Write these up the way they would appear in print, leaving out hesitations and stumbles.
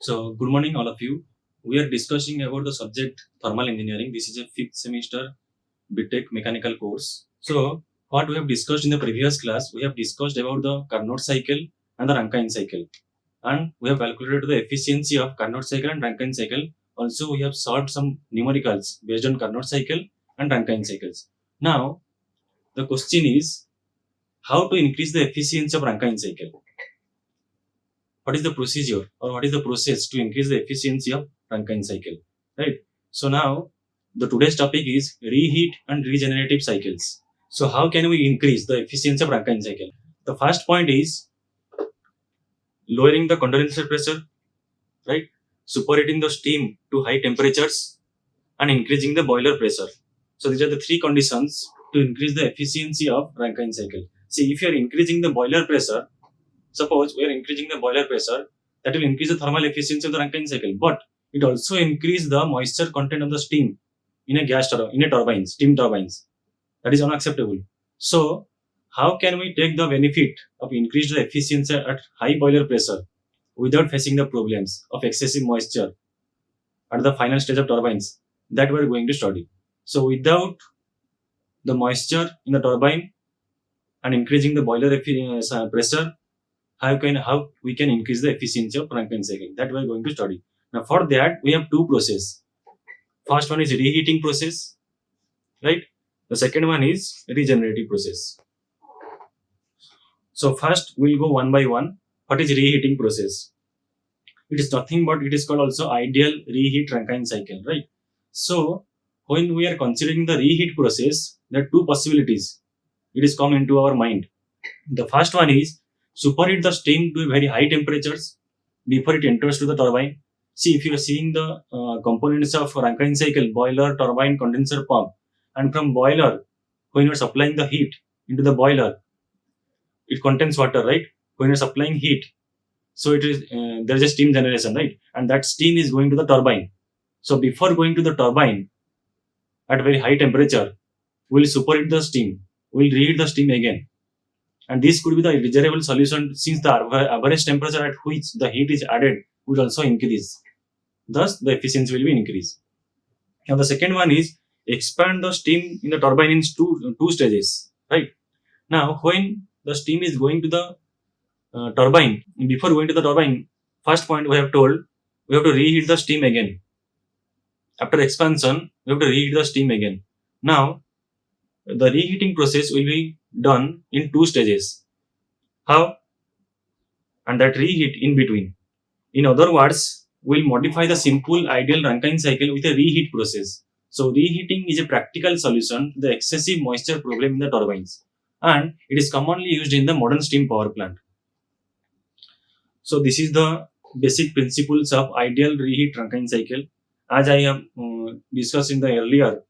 So, good morning, all of you. We are discussing about the subject thermal engineering. This is a fifth semester BTech mechanical course. So, what we have discussed in the previous class, we have discussed about the Carnot cycle and the Rankine cycle, and we have calculated the efficiency of Carnot cycle and Rankine cycle. Also, we have solved some numericals based on Carnot cycle and Rankine cycles. Now, the question is how to increase the efficiency of Rankine cycle. What is the procedure or what is the process to increase the efficiency of Rankine cycle, right? So now the today's topic is reheat and regenerative cycles. So how can we increase the efficiency of Rankine cycle? The first point is lowering the condenser pressure, right? Superheating the steam to high temperatures and increasing the boiler pressure. So these are the three conditions to increase the efficiency of Rankine cycle. See, if you are increasing the boiler pressure, suppose we are increasing the boiler pressure, that will increase the thermal efficiency of the Rankine cycle, but it also increase the moisture content of the steam in a in a turbine, steam turbines. That is unacceptable. So, how can we take the benefit of increased efficiency at high boiler pressure without facing the problems of excessive moisture at the final stage of turbines? That we are going to study. So, without the moisture in the turbine and increasing the boiler pressure, how we can increase the efficiency of Rankine cycle, that we are going to study. Now for that we have two process. First one is reheating process, right? The second one is regenerative process. So first we'll go one by one. What is reheating process? It is nothing but it is called also ideal reheat Rankine cycle, right? So when we are considering the reheat process, there are two possibilities. It is come into our mind. The first one is superheat the steam to very high temperatures before it enters to the turbine. See, if you are seeing the components of Rankine cycle, boiler, turbine, condenser pump, and from boiler, when you are supplying the heat into the boiler, it contains water, right? When you are supplying heat, so it is there is a steam generation, right? And that steam is going to the turbine. So before going to the turbine at very high temperature, we'll superheat the steam, we'll reheat the steam again, and this could be the regenerable solution since the average temperature at which the heat is added would also increase. Thus, the efficiency will be increased. Now, the second one is expand the steam in the turbine in two stages. Right now, when the steam is going to the turbine, before going to the turbine, first point we have told we have to reheat the steam again. After expansion, we have to reheat the steam again. Now, the reheating process will be done in two stages. How? And that reheat in between. In other words, we'll modify the simple ideal Rankine cycle with a reheat process. So reheating is a practical solution to the excessive moisture problem in the turbines, and it is commonly used in the modern steam power plant. So this is the basic principles of ideal reheat Rankine cycle. As I have discussed in the earlier,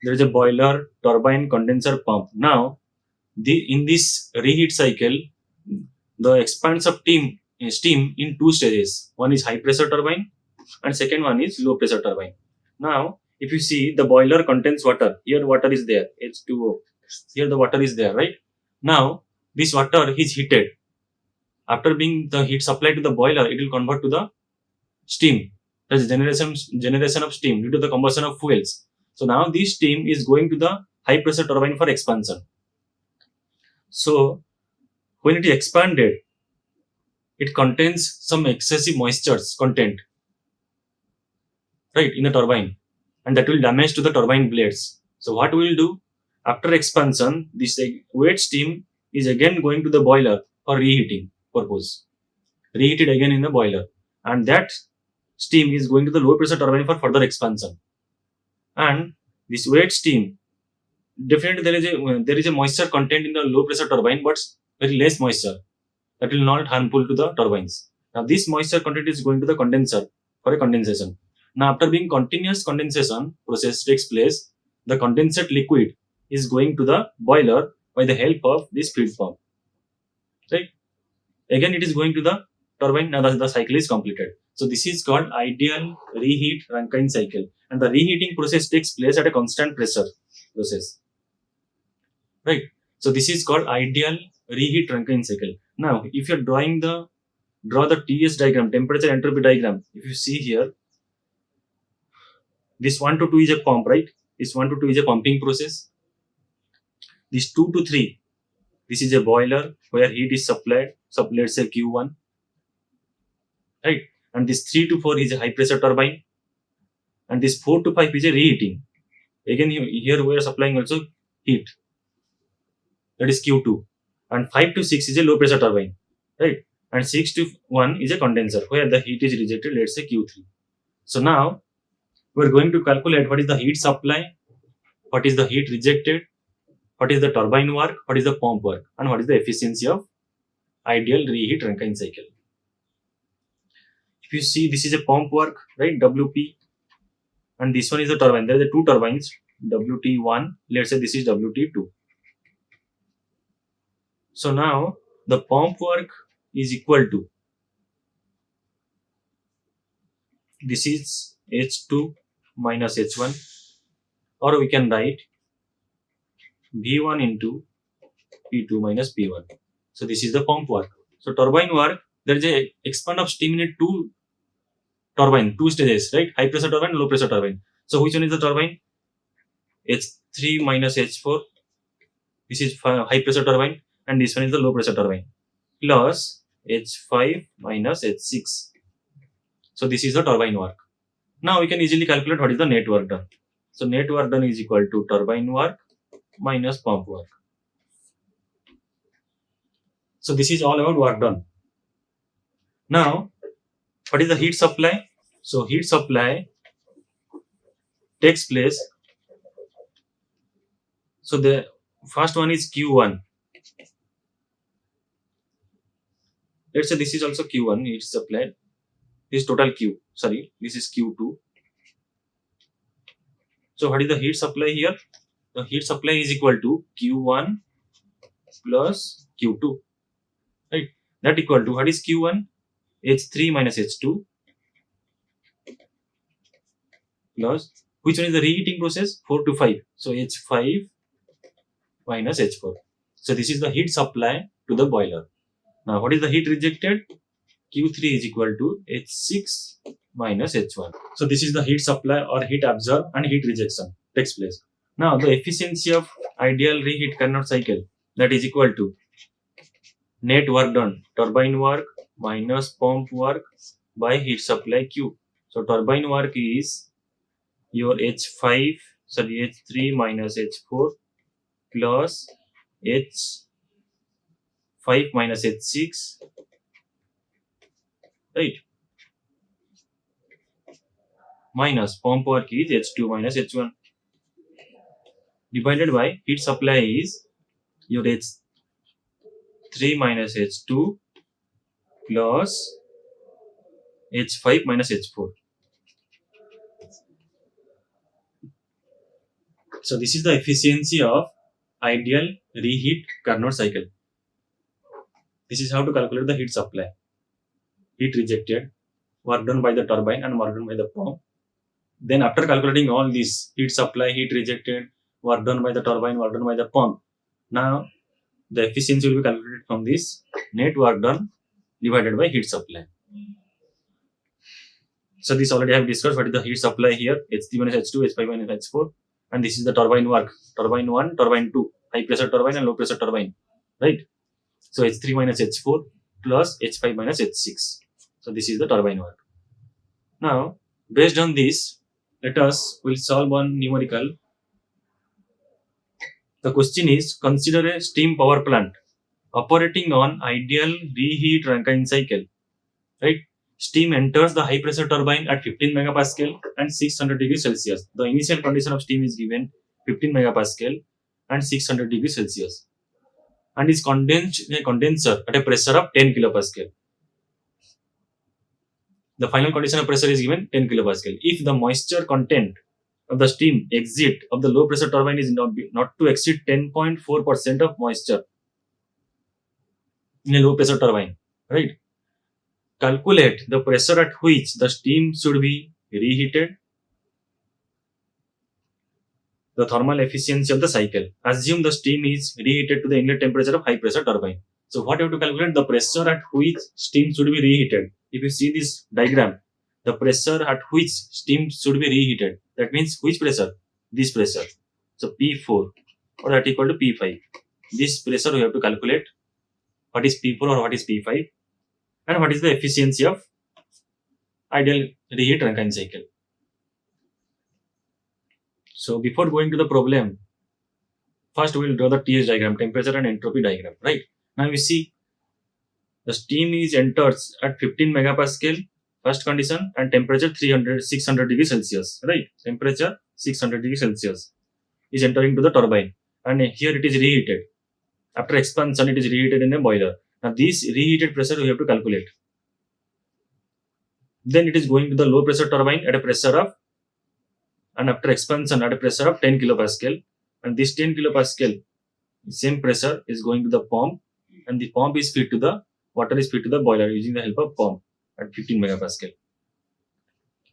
there is a boiler, turbine, condenser, pump. Now, in this reheat cycle, the expanse of steam in two stages. One is high pressure turbine and second one is low pressure turbine. Now, if you see the boiler contains water, here water is there, H2O. Here the water is there, right? Now, this water is heated. After being the heat supplied to the boiler, it will convert to the steam. That's generation of steam due to the combustion of fuels. So now this steam is going to the high pressure turbine for expansion. So when it is expanded, it contains some excessive moistures content, right, in the turbine, and that will damage to the turbine blades. So what we will do after expansion, this wet steam is again going to the boiler for reheating purpose, reheated again in the boiler, and that steam is going to the low pressure turbine for further expansion. And this wet steam, definitely there is a moisture content in the low pressure turbine, but very less moisture that will not harmful to the turbines. Now this moisture content is going to the condenser for a condensation. Now after being continuous condensation process takes place, the condensate liquid is going to the boiler by the help of this feed pump. Right? Again it is going to the turbine. Now the cycle is completed. So this is called ideal reheat Rankine cycle, and the reheating process takes place at a constant pressure process. Right? So this is called ideal reheat Rankine cycle. Now, if you're drawing the draw the TS diagram, temperature entropy diagram. If you see here, this 1 to 2 is a pump, right? This 1 to 2 is a pumping process. This 2 to 3, this is a boiler where heat is supplied, let's say Q1, right? And this 3 to 4 is a high pressure turbine. And this 4 to 5 is a reheating. Again, here we are supplying also heat, that is Q2. And 5 to 6 is a low pressure turbine, right? And 6 to 1 is a condenser where the heat is rejected, let's say Q3. So now we're going to calculate what is the heat supply, what is the heat rejected, what is the turbine work, what is the pump work, and what is the efficiency of ideal reheat Rankine cycle. If you see, this is a pump work, right? WP, and this one is the turbine. There are the two turbines, WT1, let's say this is WT2. So now the pump work is equal to, this is H2 minus H1, or we can write V1 into P2 minus P1. So this is the pump work. So turbine work, there is a expand of steam in two turbine, two stages, right? High pressure turbine, low pressure turbine. So which one is the turbine? H3 minus H4. This is high pressure turbine, and this one is the low pressure turbine. Plus H5 minus H6. So this is the turbine work. Now we can easily calculate what is the net work done. So net work done is equal to turbine work minus pump work. So this is all about work done. Now, what is the heat supply? So heat supply takes place. So the first one is Q1. Let's say this is also Q1, heat supply. This is total Q. Sorry, this is Q2. So what is the heat supply here? The heat supply is equal to Q1 plus Q2. Right? That equal to, what is Q1? H3 minus H2 plus, which one is the reheating process? 4 to 5. So H5 minus H4. So this is the heat supply to the boiler. Now what is the heat rejected? Q3 is equal to H6 minus H1. So this is the heat supply or heat absorb and heat rejection takes place. Now the efficiency of ideal reheat Carnot cycle, that is equal to net work done, turbine work minus pump work by heat supply Q. So turbine work is your H3 minus H4 plus H5 minus H6, right? Minus pump work is H2 minus H1 divided by heat supply is your H3 minus H2 plus H5 minus H4. So this is the efficiency of ideal reheat Carnot cycle. This is how to calculate the heat supply, heat rejected, work done by the turbine and work done by the pump. Then after calculating all this, heat supply, heat rejected, work done by the turbine, work done by the pump, now the efficiency will be calculated from this net work done divided by heat supply. So this already I have discussed what is the heat supply here, H3 minus H2, H5 minus H4, and this is the turbine work, turbine 1, turbine 2, high pressure turbine and low pressure turbine, right? So H3 minus H4 plus H5 minus H6. So this is the turbine work. Now, based on this, we'll solve one numerical. The question is, consider a steam power plant operating on ideal reheat Rankine cycle, right? Steam enters the high pressure turbine at 15 megapascal and 600 degrees Celsius. The initial condition of steam is given 15 megapascal and 600 degrees Celsius and is condensed in a condenser at a pressure of 10 kilopascal. The final condition of pressure is given 10 kilopascal. If the moisture content of the steam exit of the low pressure turbine is not to exceed 10.4% of moisture in a low pressure turbine, right? Calculate the pressure at which the steam should be reheated, the thermal efficiency of the cycle. Assume the steam is reheated to the inlet temperature of high pressure turbine. So what you have to calculate? The pressure at which steam should be reheated. If you see this diagram, the pressure at which steam should be reheated. That means which pressure? This pressure. So P4 or that equal to P5. This pressure we have to calculate. What is P4 or what is P5? And what is the efficiency of ideal reheat Rankine cycle. So before going to the problem, first we will draw the TS diagram, temperature and entropy diagram, right? Now we see the steam is enters at 15 megapascal, first condition, and temperature 600 degrees Celsius, right? Temperature 600 degrees Celsius is entering to the turbine, and here it is reheated. After expansion, it is reheated in a boiler. Now this reheated pressure we have to calculate. Then it is going to the low pressure turbine at a pressure of, and after expansion at a pressure of 10 kilopascal, and this 10 kilopascal same pressure is going to the pump, and the pump is fed to the water is fed to the boiler using the help of pump at 15 megapascal.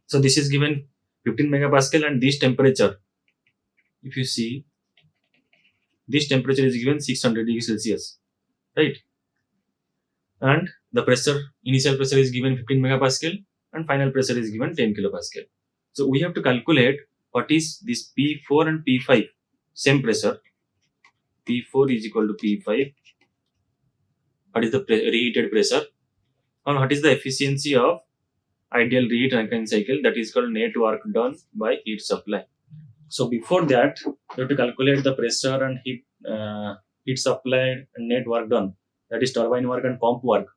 So this is given 15 megapascal, and this temperature, if you see, this temperature is given 600 degrees Celsius, right? And the pressure, initial pressure is given 15 megapascal, and final pressure is given 10 kilopascal. So we have to calculate what is this P4 and P5, same pressure. P4 is equal to P5. What is the reheated pressure? And what is the efficiency of ideal reheat Rankine cycle? That is called net work done by heat supply. So before that, you have to calculate the pressure and heat supply and net work done. That is turbine work and pump work.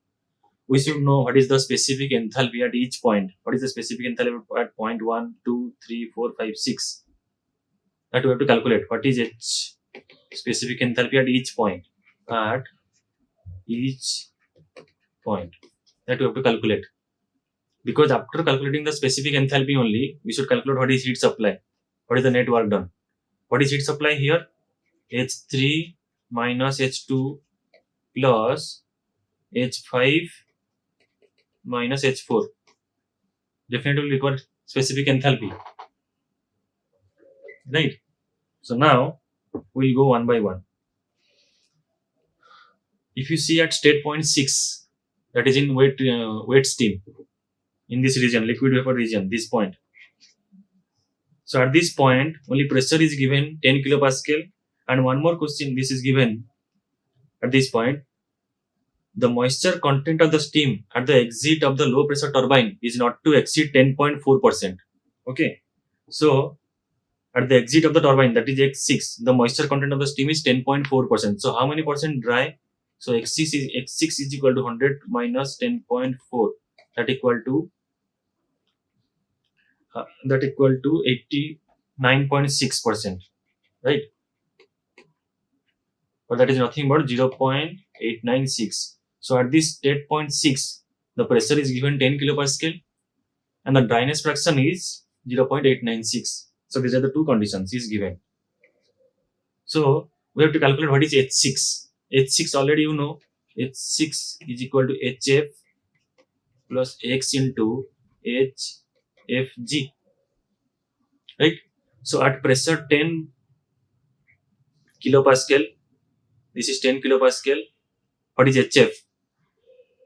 We should know what is the specific enthalpy at each point. What is the specific enthalpy at point 1, 2, 3, 4, 5, 6? That we have to calculate. What is its specific enthalpy at each point? At each point. That we have to calculate. Because after calculating the specific enthalpy only, we should calculate what is heat supply. What is the net work done? What is heat supply here? H3 minus H2 plus H5 minus H4. Definitely require specific enthalpy. Right? So now we'll go one by one. If you see at state point 6, that is in wet steam, in this region, liquid vapor region, this point. So at this point, only pressure is given 10 kilopascal, and one more question, this is given at this point. The moisture content of the steam at the exit of the low pressure turbine is not to exceed 10.4%. Okay. So at the exit of the turbine, that is X6, the moisture content of the steam is 10.4%. So how many percent dry? So X6 is equal to 100 minus 10.4. That equal to 89.6%, right? But that is nothing but 0.896. So at this state point 6, the pressure is given 10 kilopascal, and the dryness fraction is 0.896. So these are the two conditions is given. So we have to calculate what is H6. H6 already you know. H6 is equal to HF plus X into HFG. Right? So at pressure 10 kilopascal, this is 10 kilopascal. What is HF?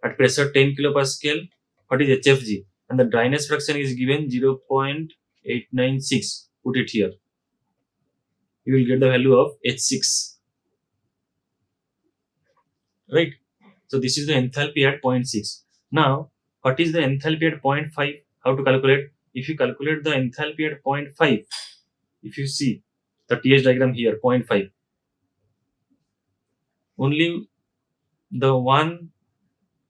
At pressure 10 kilopascal, what is HFG? And the dryness fraction is given 0.896. Put it here. You will get the value of H6. Right? So this is the enthalpy at 0.6. Now, what is the enthalpy at 0.5? How to calculate? If you calculate the enthalpy at 0.5, if you see the TS diagram here, 0.5, only the one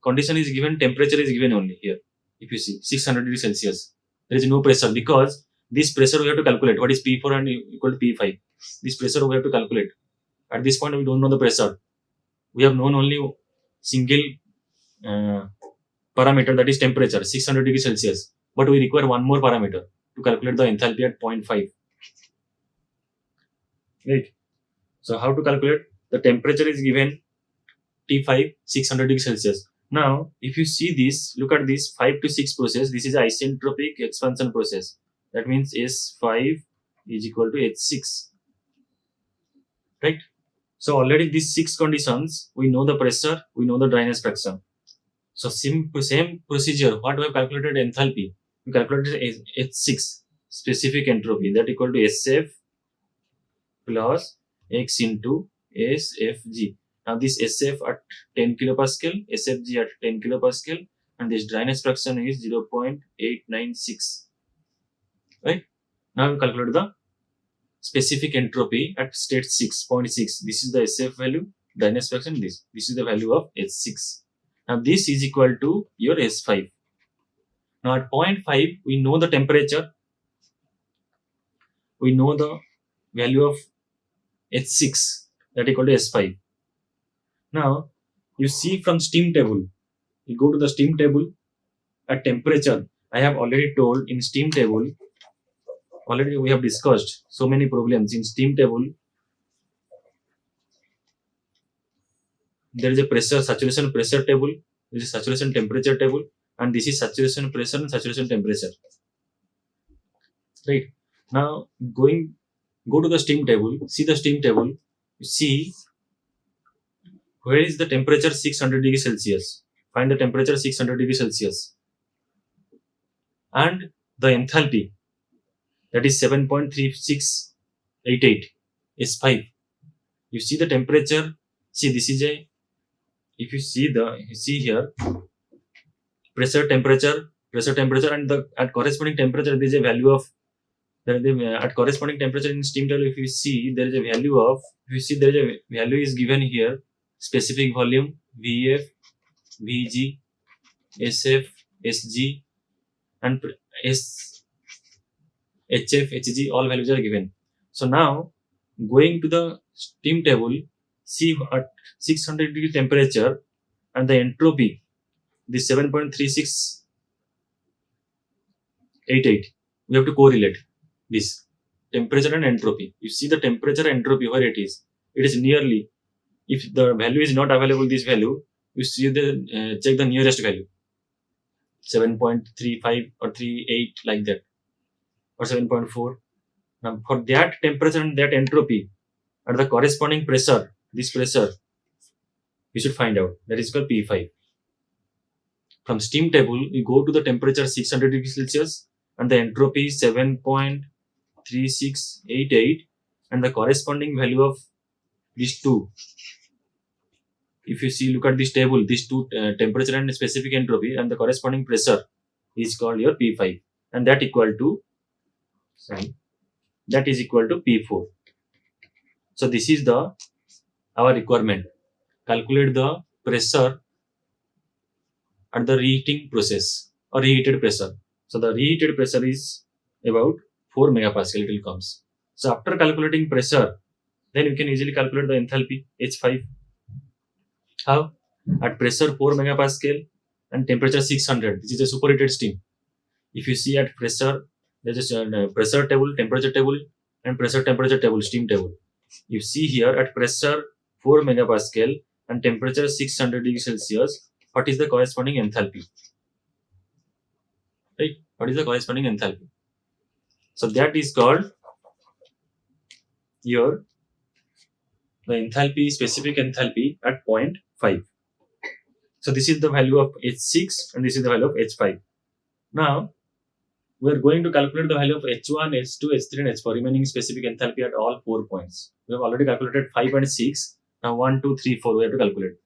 condition is given, temperature is given only here. If you see 600 degrees Celsius, there is no pressure because this pressure we have to calculate. What is P4 and equal to P5? This pressure we have to calculate. At this point, we don't know the pressure. We have known only single parameter, that is temperature, 600 degrees Celsius. But we require one more parameter to calculate the enthalpy at 0.5. Right? So how to calculate? The temperature is given T5, 600 degrees Celsius. Now, if you see this, look at this 5 to 6 process. This is isentropic expansion process. That means S5 is equal to H6. Right? So already these 6 conditions, we know the pressure, we know the dryness fraction. So same procedure, what we have calculated enthalpy, we calculated H6 specific entropy, that equal to SF plus X into SFG. Now this SF at 10 kilopascal, SFG at 10 kilopascal, and this dryness fraction is 0.896. Right? Now we calculate the specific entropy at state 6.6. This is the SF value, dryness fraction, this is the value of H6. Now this is equal to your S5. Now at 0.5, we know the temperature, we know the value of H6, that equal to S5. Now you see from steam table, you go to the steam table at temperature. I have already told in steam table, already we have discussed so many problems in steam table. There is a pressure, saturation pressure table, there is a saturation temperature table, and this is saturation pressure and saturation temperature. Right? Now go to the steam table, see the steam table, you see where is the temperature 600 degrees Celsius. Find the temperature 600 degrees Celsius. And the enthalpy, that is 7.3688 is 5. You see the temperature, see this is a, if you see here, pressure temperature, and the at corresponding temperature there is a value of, at corresponding temperature in steam table, if you see there is a value of, if you see there is a value is given here, specific volume, VF, VG, SF, SG, and HF, HG, all values are given. So now going to the steam table, see at 600 degree temperature and the entropy, the 7.3688, we have to correlate this temperature and entropy. You see the temperature and entropy where it is nearly, if the value is not available, this value, you see the check the nearest value, 7.35 or 38 like that, or 7.4. Now for that temperature and that entropy at the corresponding pressure, this pressure we should find out, that is called P5. From steam table, we go to the temperature 600 degrees Celsius and the entropy is 7.3688, and the corresponding value of these two. If you see, look at this table, these two temperature and specific entropy and the corresponding pressure is called your P5, and that equal to, that is equal to P4. So this is our requirement. Calculate the pressure at the reheating process or reheated pressure. So the reheated pressure is about 4 megapascal, it will comes. So after calculating pressure, then you can easily calculate the enthalpy, H5. How? At pressure 4 megapascal and temperature 600, this is a superheated steam. If you see at pressure, there is a pressure table, temperature table, and pressure temperature table, steam table. You see here at pressure 4 megapascal and temperature 600 degrees Celsius, what is the corresponding enthalpy? Right? What is the corresponding enthalpy? So that is called the enthalpy, specific enthalpy at 0.5. So this is the value of H6 and this is the value of H5. Now we are going to calculate the value of H1, H2, H3 and H4, remaining specific enthalpy at all 4 points. We have already calculated 5 and 6. Now 1, 2, 3, 4 we have to calculate.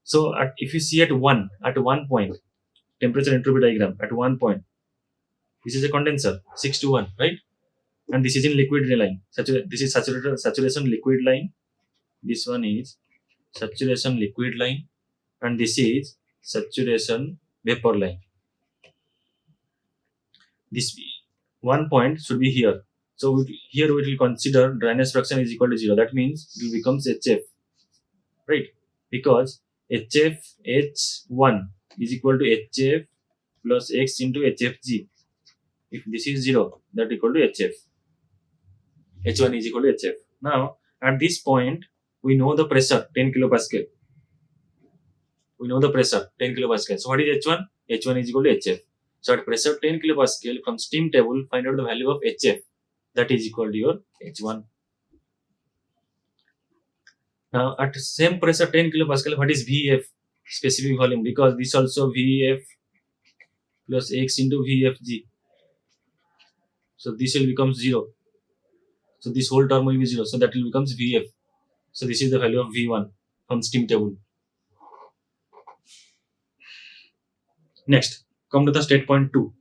So if you see at one point, temperature entropy diagram at 1 point, this is a condenser 6 to 1, right? And this is in liquid line. This is saturation liquid line. This one is saturation liquid line, and this is saturation vapor line. This 1 point should be here. So here we will consider dryness fraction is equal to 0. That means it becomes HF, right? Because HF H1 is equal to HF plus X into HFG. If this is 0, that equal to HF. H1 is equal to HF. Now at this point, we know the pressure 10 kilopascal. We know the pressure 10 kilopascal. So what is H1? H1 is equal to HF. So at pressure 10 kilopascal, from steam table, find out the value of HF. That is equal to your H1. Now at same pressure 10 kilopascal, what is VF specific volume? Because this also VF plus X into VFG. So this will become 0. So this whole term will be 0. So that will becomes VF. So this is the value of V1 from steam table. Next, come to the state point 2.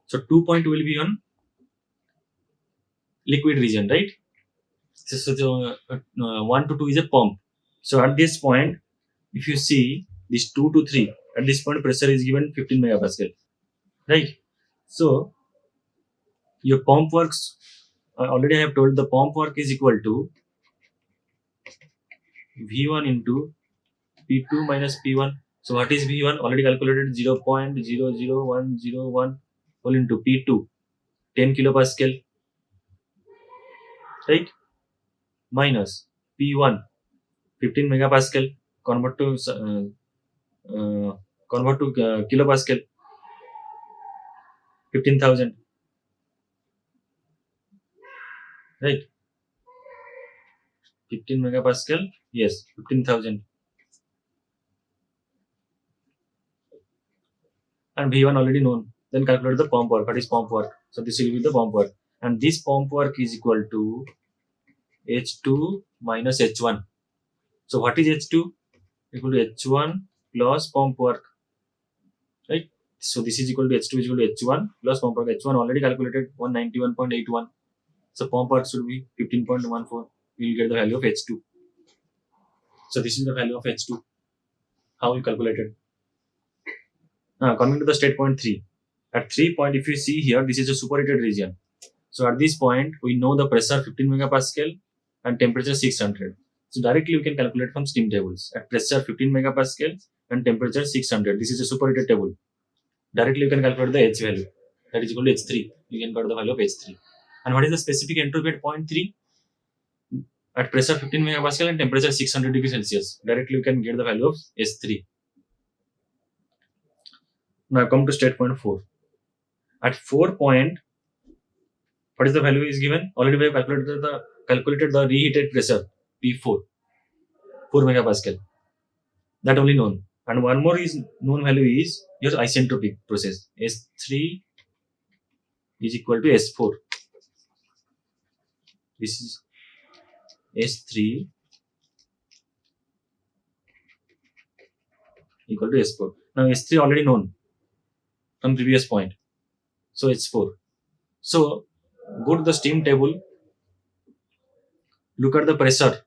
So 2 point will be on liquid region, right? So 1 to 2 is a pump. So at this point, if you see this 2 to 3, at this point pressure is given 15 megapascal, right? So your pump works, already I have told the pump work is equal to V1 into P2 minus P1. So what is V1? Already calculated 0.00101 whole into P2, 10 kilopascal, right? Minus P1, 15 megapascal, convert to kilopascal, 15,000, right? 15 megapascal, yes, 15,000. And V1 already known. Then calculate the pump work. What is pump work? So this will be the pump work. And this pump work is equal to H2 minus H1. So what is H2? Equal to H1 plus pump work, right? So this is equal to H2 is equal to H1 plus pump work. H1 already calculated 191.81. So pump work should be 15.14. We will get the value of H2. So this is the value of H2. How we calculated. Now coming to the state point 3. At 3 point, if you see here, this is a superheated region. So at this point, we know the pressure 15 megapascal and temperature 600. So directly we can calculate from steam tables. At pressure 15 megapascal and temperature 600. This is a superheated table. Directly you can calculate the H value. That is equal to H3. You can get the value of H3. And what is the specific entropy at point 3? At pressure 15 megapascal and temperature 600 degrees Celsius. Directly you can get the value of S3. Now come to state point 4. At 4 point, what is the value is given? Already we have calculated the reheated pressure P4, 4 megapascal. That only known. And one more is known value is your isentropic process. S3 is equal to S4. This is S3 equal to S4. Now S3 already known from previous point. So H4. So go to the steam table. Look at the pressure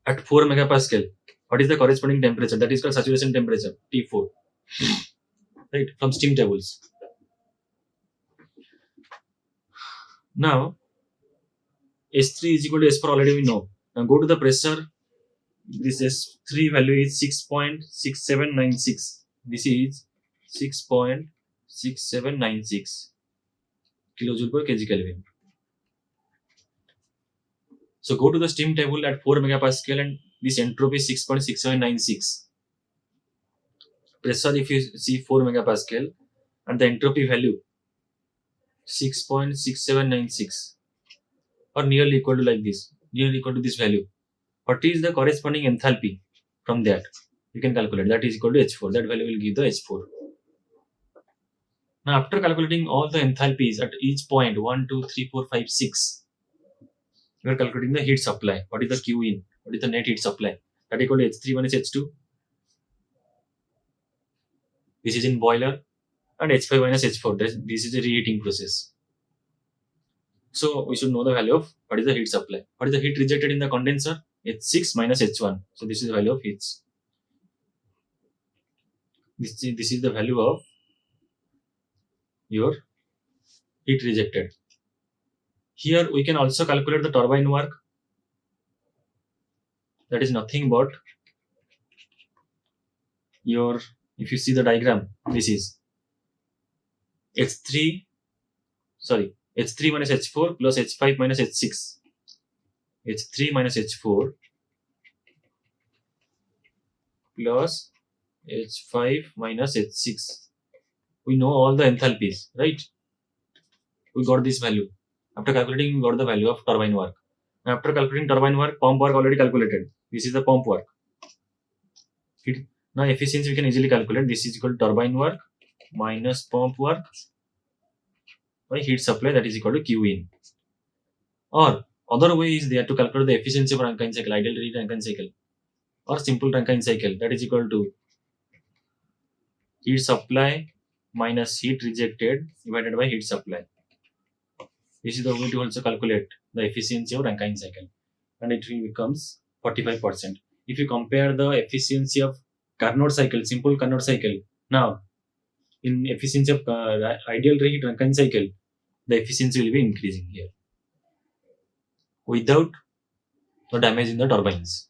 at 4 megapascal. What is the corresponding temperature? That is called saturation temperature T4. Right, from steam tables. Now S3 is equal to S4 already we know. Now go to the pressure. This S3 value is 6.6796. This is 6.6796 kilojoule per kg Kelvin. So go to the steam table at 4 megapascal and this entropy is 6.6796. Pressure if you see 4 megapascal and the entropy value 6.6796 or nearly equal to like this, nearly equal to this value. What is the corresponding enthalpy from that? You can calculate. That is equal to H4. That value will give the H4. Now after calculating all the enthalpies at each point 1, 2, 3, 4, 5, 6, we are calculating the heat supply. What is the Q in? What is the net heat supply? That is equal to H3 minus H2. This is in boiler. And H5 minus H4. This is a reheating process. So we should know the value of what is the heat supply. What is the heat rejected in the condenser? H6 minus H1. So this is the value of heat. This is the value of your heat rejected. Here we can also calculate the turbine work. That is nothing but your, if you see the diagram, this is H3 minus H4 plus H5 minus H6. H3 minus H4 plus H5 minus H6. We know all the enthalpies, right? We got this value. After calculating, we got the value of turbine work. After calculating turbine work, pump work already calculated. This is the pump work. Now efficiency we can easily calculate. This is equal to turbine work minus pump work by heat supply, that is equal to Q in. Or other way is there to calculate the efficiency of Rankine cycle, ideal Rankine cycle, or simple Rankine cycle, that is equal to heat supply minus heat rejected divided by heat supply. This is the way to also calculate the efficiency of Rankine cycle, and it will becomes 45%. If you compare the efficiency of Carnot cycle, simple Carnot cycle, now in efficiency of ideal reheat Rankine cycle, the efficiency will be increasing here without the damage in the turbines.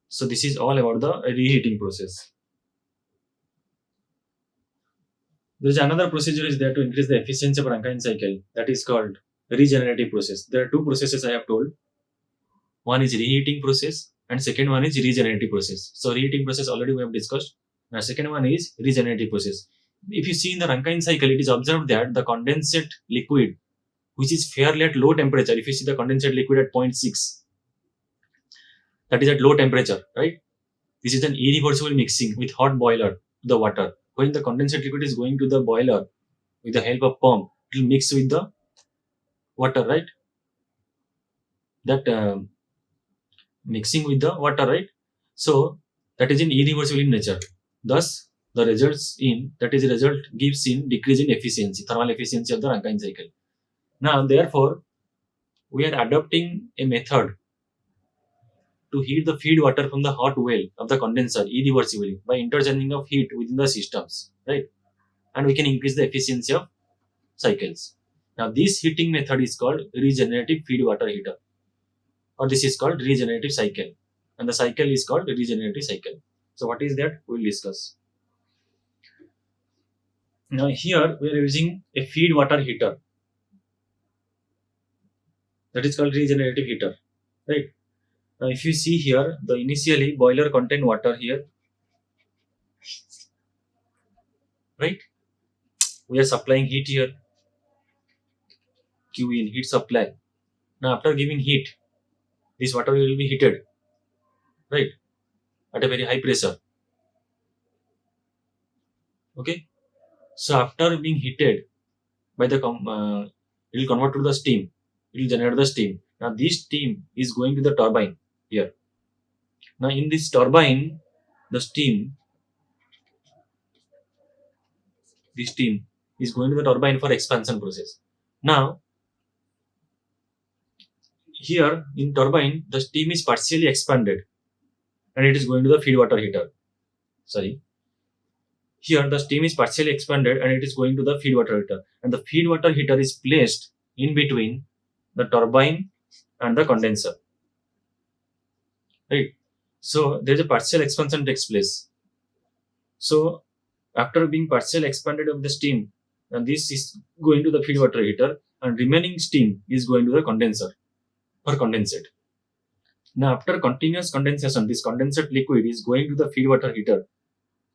So this is all about the reheating process. There is another procedure is there to increase the efficiency of Rankine cycle, that is called regenerative process. There are two processes I have told. One is reheating process and second one is regenerative process. So reheating process already we have discussed. Now second one is regenerative process. If you see in the Rankine cycle, it is observed that the condensate liquid, which is fairly at low temperature, if you see the condensate liquid at 0.6, that is at low temperature, right? This is an irreversible mixing with hot boiler to the water. When the condensate liquid is going to the boiler with the help of pump, it will mix with the water, right? That mixing with the water, right? So that is in irreversible in nature. Thus, the result gives in decrease in efficiency, thermal efficiency of the Rankine cycle. Now, therefore, we are adopting a method to heat the feed water from the hot well of the condenser irreversibly by interchanging of heat within the systems, right? And we can increase the efficiency of cycles. Now, this heating method is called regenerative feed water heater, or this is called regenerative cycle, and the cycle is called regenerative cycle. So, what is that? We will discuss. Now, here we are using a feed water heater, that is called regenerative heater, right? Now, if you see here, the initially boiler contain water here, right? We are supplying heat here, Q in heat supply. Now, after giving heat, this water will be heated, right, at a very high pressure. Okay. So, after being heated by the it will convert to the steam. It will generate the steam. Now, this steam is going to the turbine here. Now, in this turbine, the steam is going to the turbine for expansion process. Now, here in turbine, the steam is partially expanded and it is going to the feed water heater. Sorry. Here the steam is partially expanded and it is going to the feed water heater. And the feed water heater is placed in between the turbine and the condenser. Right. So there is a partial expansion takes place. So after being partially expanded of the steam, and this is going to the feed water heater and remaining steam is going to the condenser or condensate. Now after continuous condensation, this condensate liquid is going to the feed water heater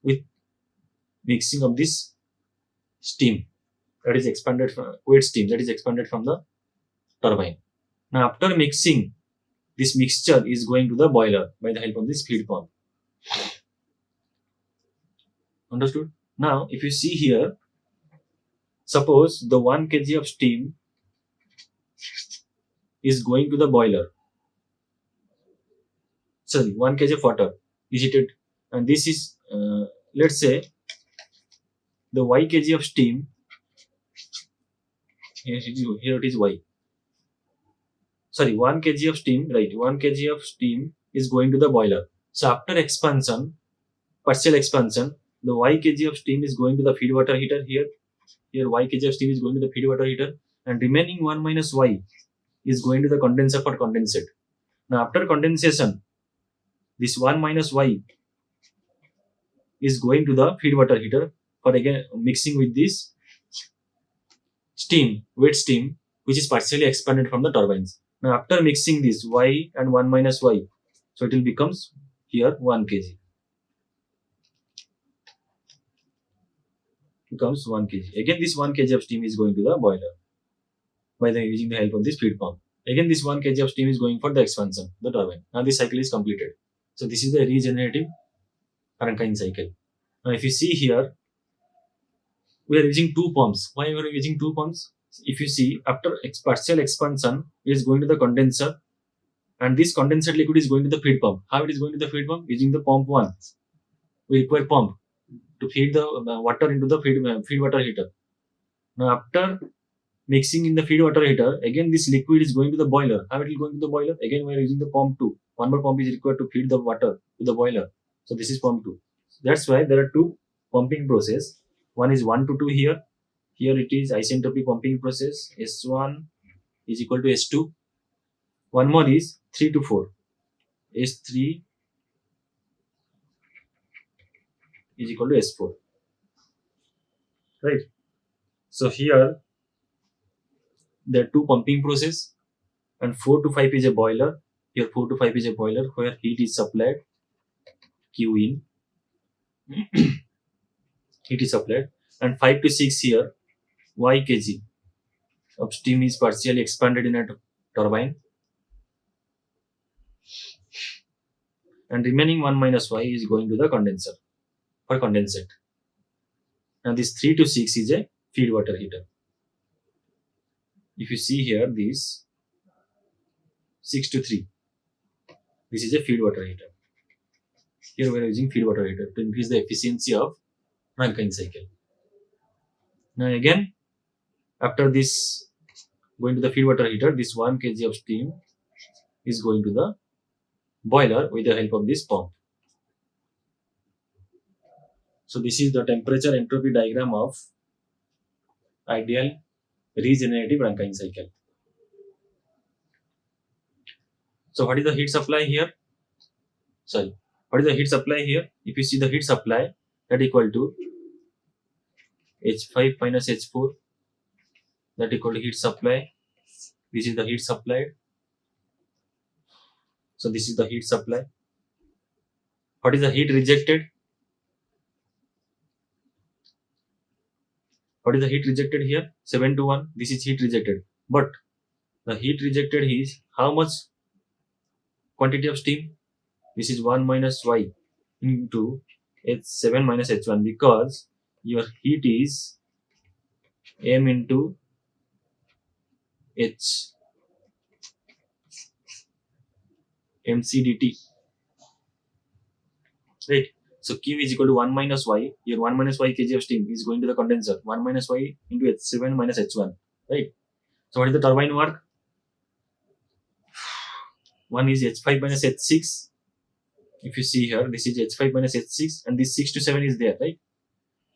with mixing of this steam that is expanded from wet steam that is expanded from the turbine. Now after mixing, this mixture is going to the boiler by the help of this feed pump. Understood? Now if you see here, suppose the 1 kg of steam is going to the boiler. Sorry, 1 kg of water is heated, and this is let's say the y kg of steam. Here it is y. Sorry, 1 kg of steam, right? 1 kg of steam is going to the boiler. So after expansion, partial expansion, the y kg of steam is going to the feed water heater here. Here y kg of steam is going to the feed water heater, and remaining 1 minus y is going to the condenser for condensate. Now after condensation, this 1 minus y is going to the feed water heater for again mixing with this steam, wet steam, which is partially expanded from the turbines. Now after mixing this y and 1 minus y, so it will becomes here 1 kg. Becomes 1 kg. Again this 1 kg of steam is going to the boiler by using the help of this feed pump. Again, this 1 kg of steam is going for the expansion, the turbine. Now this cycle is completed. So this is the regenerative Rankine cycle. Now if you see here, we are using two pumps. Why we are using two pumps? If you see, after partial expansion, it is going to the condenser, and this condensate liquid is going to the feed pump. How it is going to the feed pump? Using the pump 1. We require pump to feed the water into the feed water heater. Now after mixing in the feed water heater, again this liquid is going to the boiler. How it will go into the boiler? Again we are using the pump 2. One more pump is required to feed the water to the boiler. So this is pump 2. That's why there are two pumping process. One is 1 to 2 here. Here it is Isentropic pumping process. S1 is equal to S2. One more is 3 to 4. S3 is equal to S4. Right. So here there are two pumping process, and 4 to 5 is a boiler. Here 4 to 5 is a boiler where heat is supplied. Q in. Heat is supplied. And 5 to 6 here, Y kg of steam is partially expanded in a turbine. And remaining 1 minus Y is going to the condenser for condensate. Now this 3 to 6 is a feed water heater. If you see here, this 6 to 3, this is a feed water heater. Here we are using feed water heater to increase the efficiency of Rankine cycle. Now again, after this going to the feed water heater, this 1 kg of steam is going to the boiler with the help of this pump. So this is the temperature entropy diagram of ideal regenerative Rankine cycle. So what is the heat supply here? What is the heat supply here? If you see the heat supply, that equal to H5 minus H4, that equal to heat supply. This is the heat supplied. So this is the heat supply. What is the heat rejected? What is the heat rejected here? 7 to 1. This is heat rejected. But the heat rejected is how much quantity of steam? This is 1 minus Y into H7 minus H1, because your heat is M into H mcdt. Right. So Q is equal to 1 minus Y. Here 1 minus Y kg of steam is going to the condenser. 1 minus Y into H7 minus H1. Right. So what is the turbine work? One is H5 minus H6. If you see here, this is H5 minus H6, and this 6 to 7 is there, right?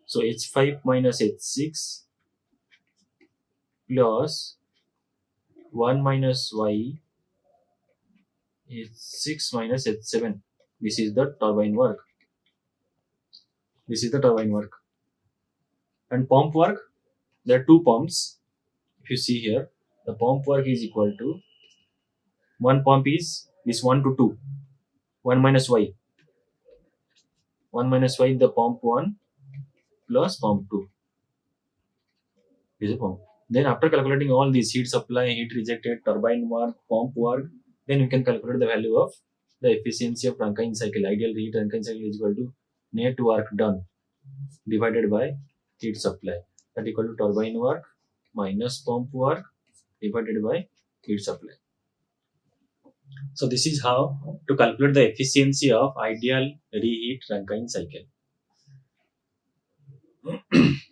So H5 minus H6 plus 1 minus Y is 6 minus H7. This is the turbine work. This is the turbine work. And pump work, there are two pumps. If you see here, the pump work is equal to, one pump is this 1 to 2, 1 minus Y. 1 minus Y, the pump 1 plus pump 2. This is a pump. Then after calculating all these heat supply, heat rejected, turbine work, pump work, then you can calculate the value of the efficiency of Rankine cycle. Ideal heat Rankine cycle is equal to net work done divided by heat supply. That equal to turbine work minus pump work divided by heat supply. So this is how to calculate the efficiency of ideal reheat Rankine cycle.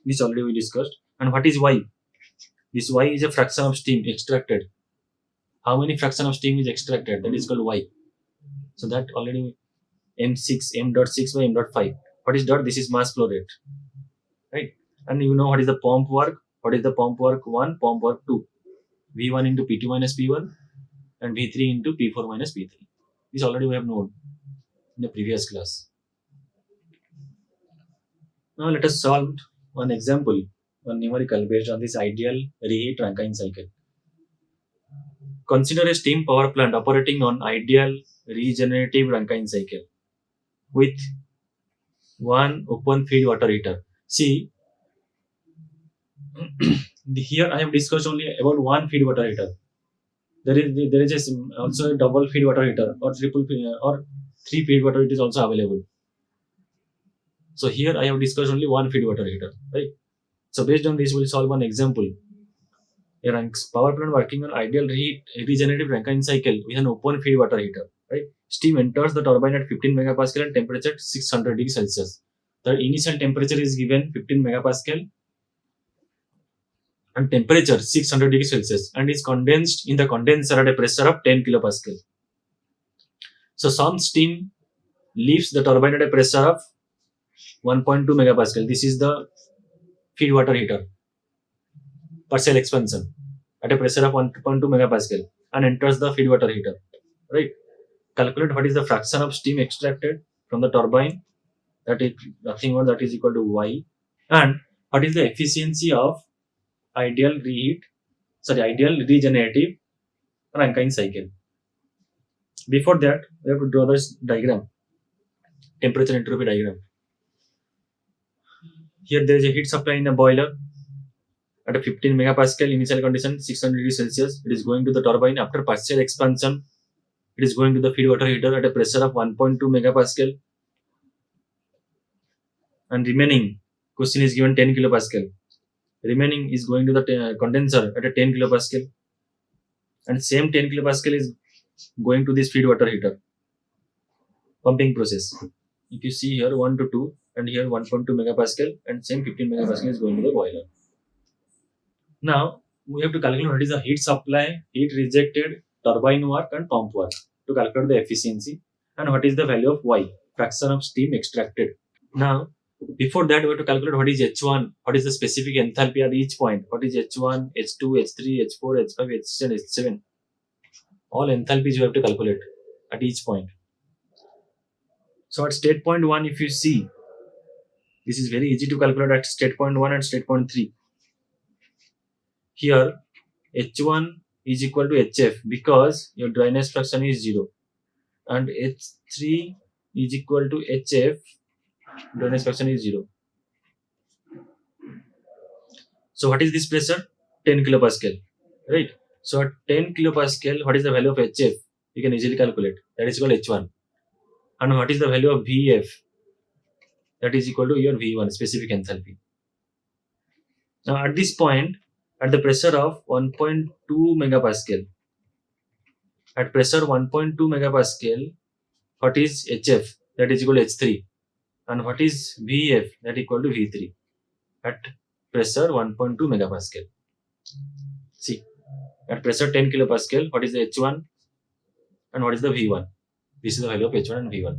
This already we discussed. And what is Y? This Y is a fraction of steam extracted. How many fraction of steam is extracted? That is called Y. So that already M6, M.6 by M.5. What is dot? This is mass flow rate. Right? And you know what is the pump work? What is the pump work 1, pump work 2? V1 into P2 minus P1 and V3 into P4 minus P3. This already we have known in the previous class. Now let us solve one example, one numerical based on this ideal reheat Rankine cycle. Consider a steam power plant operating on ideal regenerative Rankine cycle with one open feed water heater. See, here I have discussed only about one feed water heater. there is also a double feed water heater or triple feed, or 3 feed water heater is also available. So here I have discussed only 1 feed water heater, right? So based on this, we'll solve one example. A power plant working on ideal regenerative Rankine cycle with an open feed water heater, right? Steam enters the turbine at 15 megapascal and temperature at 600 degrees Celsius. The initial temperature is given 15 megapascal and temperature 600 degrees Celsius and is condensed in the condenser at a pressure of 10 kilopascal. So some steam leaves the turbine at a pressure of 1.2 megapascal. This is the feed water heater partial expansion at a pressure of 1.2 megapascal and enters the feed water heater, right? Calculate what is the fraction of steam extracted from the turbine, that is nothing more, that is equal to y, and what is the efficiency of ideal regenerative Rankine cycle. Before that, we have to draw this diagram, temperature entropy diagram. Here there is a heat supply in a boiler at a 15 megapascal initial condition, 600 degrees Celsius. It is going to the turbine. After partial expansion, it is going to the feed water heater at a pressure of 1.2 megapascal. And remaining, question is given 10 kilopascal. Remaining is going to the condenser at a 10 kilopascal. And same 10 kilopascal is going to this feed water heater. Pumping process. If you see here 1 to 2 and here 1.2 megapascal and same 15 megapascal is going to the boiler. Now, we have to calculate what is the heat supply, heat rejected, turbine work and pump work to calculate the efficiency, and what is the value of y, fraction of steam extracted. Now, before that, we have to calculate what is H1, what is the specific enthalpy at each point, what is H1, H2, H3, H4, H5, H6 and H7. All enthalpies you have to calculate at each point. So at state point 1, if you see, this is very easy to calculate at state point 1 and state point 3. Here, H1 is equal to HF because your dryness fraction is 0, and H3 is equal to HF, dryness fraction is 0. So what is this pressure? 10 kilopascal, right? So at 10 kilopascal, what is the value of HF? You can easily calculate. That is called H1. And what is the value of VF? That is equal to your V1, specific enthalpy. Now at this point, at the pressure of 1.2 megapascal, at pressure 1.2 megapascal, what is HF? That is equal to H3. And what is VF? That is equal to V3 at pressure 1.2 megapascal. See, at pressure 10 kilopascal, what is the H1 and what is the V1? This is the value of H1 and V1.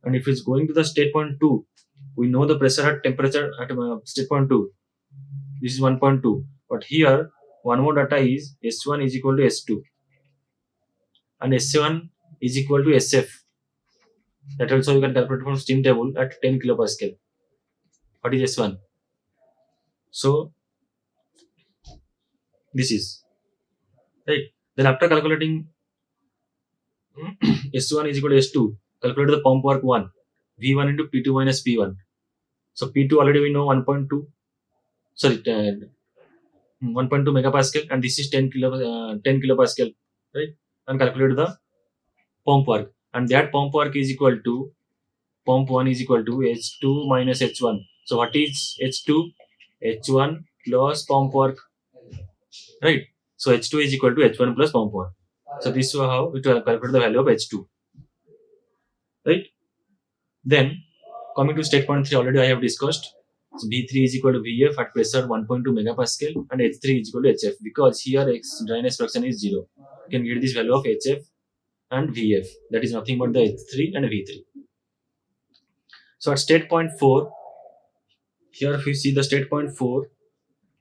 And if it's going to the state point 2, we know the pressure at temperature at state point 2. This is 1.2. But here, one more data is S1 is equal to S2. And S7 is equal to SF. That also you can calculate from steam table at 10 kilopascal. What is S1? So, this is right. Then after calculating S1 is equal to S2, calculate the pump work 1, V1 into P2 minus P1. So P2 already we know 1.2, sorry, 1.2 megapascal, and this is 10 kilopascal, right? And calculate the pump work, and that pump work is equal to pump 1 is equal to H2 minus H1. So what is H2? H1 plus pump work, right? So H2 is equal to H1 plus pump work. So this is how we calculate the value of H2, right? Then coming to state point 3, already I have discussed. So V3 is equal to Vf at pressure 1.2 megapascal and H3 is equal to Hf because here X dryness fraction is 0. You can get this value of Hf and Vf, that is nothing but the H3 and V3. So at state point 4, here if you see the state point 4,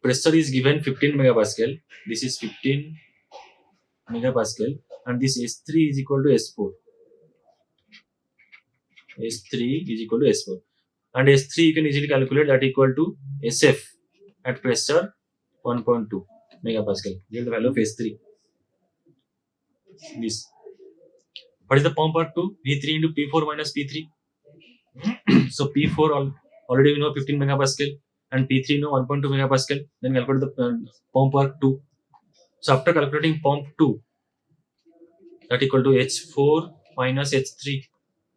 pressure is given 15 megapascal. This is 15 megapascal and this S3 is equal to S4. S3 is equal to S4. And S3 you can easily calculate that equal to SF at pressure 1.2 megapascal. Get the value of S3. This. What is the pump work 2? V3 into P4 minus P3. So P4 already we know 15 megapascal and P3 know 1.2 megapascal. Then calculate the pump work 2. So after calculating pump 2, that equal to H4 minus H3.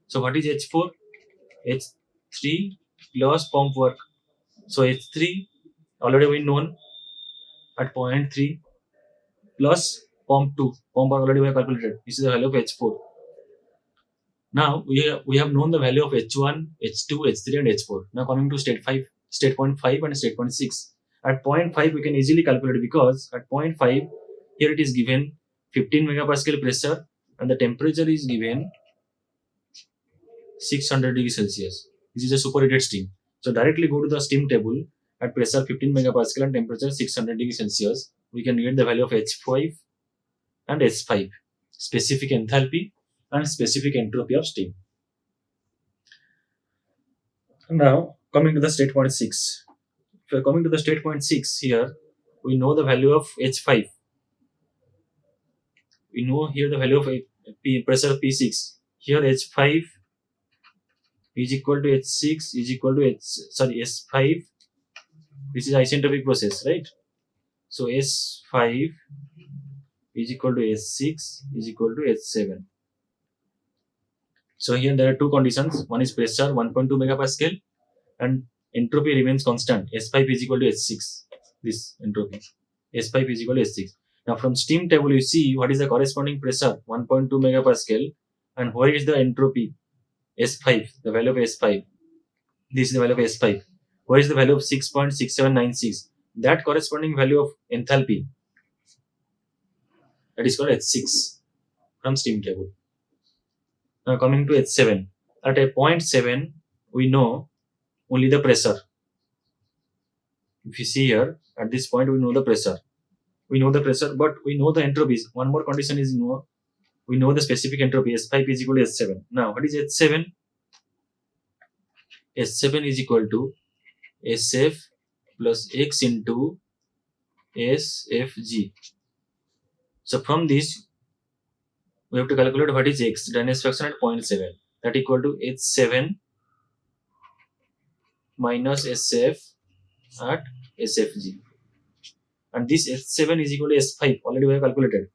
So what is H4? H3 plus pump work. So H3 already we known at 0.3 plus pump 2. Pump already we have calculated. This is the value of H4. Now we have known the value of H1, H2, H3 and H4. Now coming to state 5, state point 5 and state point 6. At point 5 we can easily calculate because at point 5 here it is given 15 megapascal pressure and the temperature is given 600 degrees Celsius. This is a superheated steam. So directly go to the steam table at pressure 15 megapascal and temperature 600 degrees Celsius. We can get the value of H5 and S5, specific enthalpy and specific entropy of steam. Now coming to the state point 6. If we are coming to the state point 6 here, we know the value of H5. We know here the value of pressure P6. Here H5 is equal to H6 is equal to S5. This is isentropic process, right? So S5 is equal to S6 is equal to H7. So here there are two conditions. One is pressure 1.2 megapascal and entropy remains constant. S5 is equal to S6. This entropy. S5 is equal to S6. Now from steam table you see what is the corresponding pressure 1.2 megapascal and where is the entropy S5, the value of S5. This is the value of S5. Where is the value of 6.6796? That corresponding value of enthalpy, that is called H6 from steam table. Now coming to H7. At a point 7, we know only the pressure. If you see here, at this point we know the pressure. We know the pressure, but we know the entropies. One more condition is we know the specific entropy. S5 is equal to S7. Now what is H7? S7 is equal to SF plus X into SFG. So from this, we have to calculate what is X, dryness fraction at 0.7. That equal to H7 minus SF at SFG. And this S7 is equal to S5. Already we have calculated.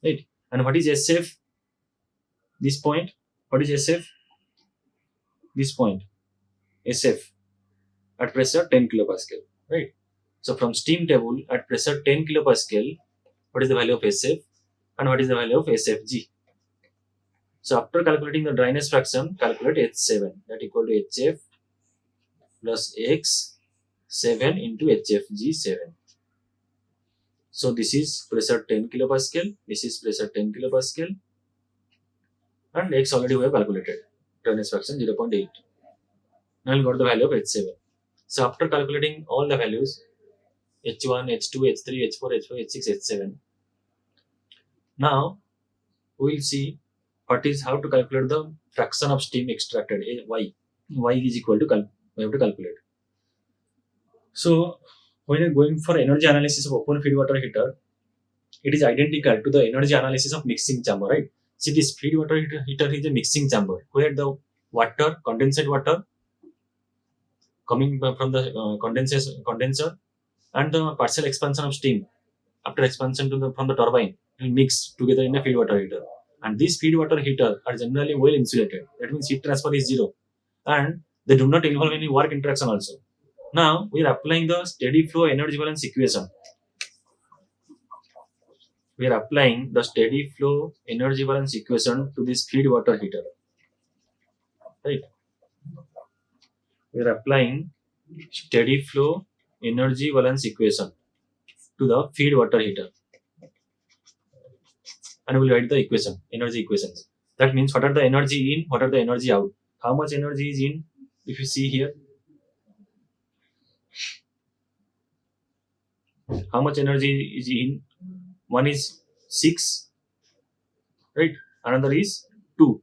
Right? And what is SF? This point. What is SF? This point. SF at pressure 10 kilopascal. Right? So from steam table at pressure 10 kilopascal, what is the value of SF and what is the value of SFG? So after calculating the dryness fraction, calculate H7. That equal to HF plus X7 into HFG 7. So this is pressure 10 kilopascal. This is pressure 10 kilopascal. And X already we have calculated. Dryness fraction 0.8. Now we got the value of H7. So after calculating all the values, H1, H2, H3, H4, H5, H6, H7. Now we will see what is how to calculate the fraction of steam extracted, Y. Y is equal to, we have to calculate. So when you are going for energy analysis of open feed water heater, it is identical to the energy analysis of mixing chamber, right? See, this feed water heater is a mixing chamber where the water, condensate water coming from the condenser and the partial expansion of steam after expansion from the turbine will mix together in a feed water heater. And these feed water heater are generally well insulated. That means heat transfer is zero and they do not involve any work interaction also. Now we are applying the steady flow energy balance equation. We are applying the steady flow energy balance equation to this feed water heater. Right? We are applying steady flow energy balance equation to the feed water heater. And we will write the equation, energy equations. That means what are the energy in, what are the energy out. How much energy is in, if you see here. How much energy is in? One is 6, right? Another is 2,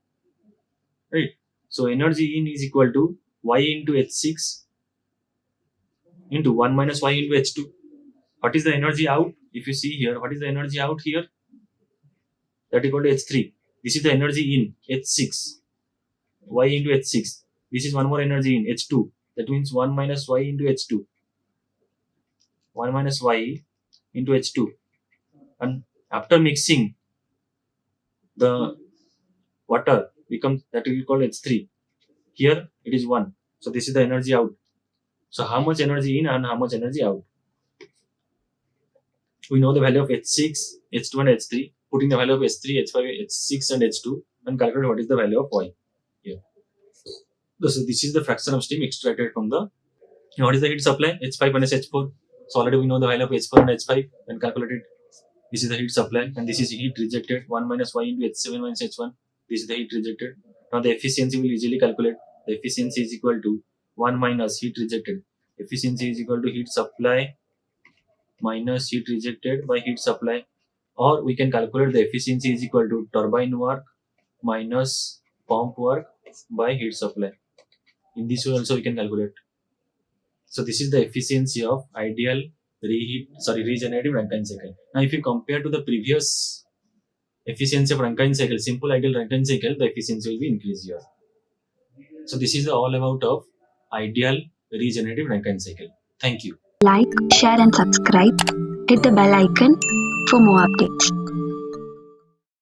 right? So energy in is equal to Y into H6 into 1 minus Y into H2. What is the energy out? If you see here, what is the energy out here? That equal to H3. This is the energy in, H6. Y into H6. This is one more energy in, H2. That means 1 minus Y into H2. 1 minus Y into H2. And after mixing, the water becomes, that will be called H3. Here it is 1. So this is the energy out. So how much energy in and how much energy out? We know the value of H6, H2 and H3. Putting the value of H3, H5, H6 and H2 and calculate what is the value of Y here. So this is the fraction of steam extracted from the, what is the heat supply? H5 minus H4. So already we know the value of H4 and H5 and calculate it. This is the heat supply and this is heat rejected. 1 minus Y into H7 minus H1. This is the heat rejected. Now the efficiency will easily calculate. The efficiency is equal to 1 minus heat rejected. Efficiency is equal to heat supply minus heat rejected by heat supply, or we can calculate the efficiency is equal to turbine work minus pump work by heat supply. In this way also we can calculate. So this is the efficiency of ideal regenerative Rankine cycle. Now if you compare to the previous efficiency of Rankine cycle, simple ideal Rankine cycle, the efficiency will be increased here. So this is all about of ideal regenerative Rankine cycle. Thank you. Like, share and subscribe. Hit the bell icon for more updates.